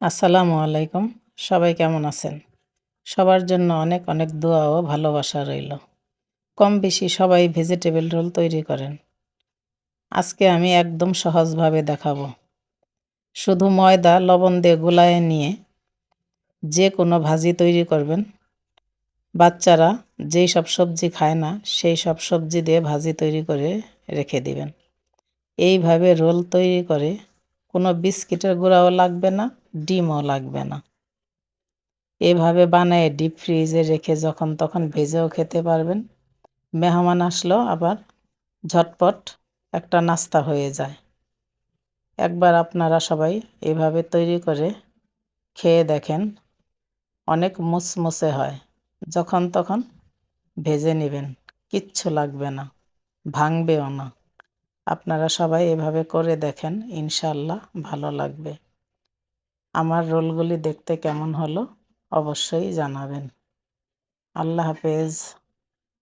আসসালামু আলাইকুম। সবাই কেমন আছেন? সবার জন্য অনেক অনেক দোয়া ও ভালোবাসা রইল। কম বেশি সবাই ভেজিটেবল রোল তৈরি করেন। আজকে আমি একদম সহজভাবে দেখাবো। শুধু ময়দা লবণ দিয়ে গুলায়ে নিয়ে যে কোনো ভাজি তৈরি করবেন। বাচ্চারা যেই সব সবজি খায় না সেই সব সবজি দিয়ে ভাজি তৈরি করে রেখে দিবেন। এইভাবে রোল তৈরি করে কোনো বিস্কিটের গুঁড়াও লাগবে না, ডিমও লাগবে না। এভাবে বানায়ে ডিপ ফ্রিজে রেখে যখন তখন ভেজেও খেতে পারবেন। মেহমান আসলেও আবার ঝটপট একটা নাস্তা হয়ে যায়। একবার আপনারা সবাই এভাবে তৈরি করে খেয়ে দেখেন। অনেক মুচমুচে হয়। যখন তখন ভেজে নেবেন, কিচ্ছু লাগবে না, ভাঙবেও না। আপনারা সবাই এভাবে করে দেখেন, ইনশাআল্লাহ ভালো লাগবে। আমার রোলগুলি দেখতে কেমন হলো অবশ্যই জানাবেন। আল্লাহ হাফেজ।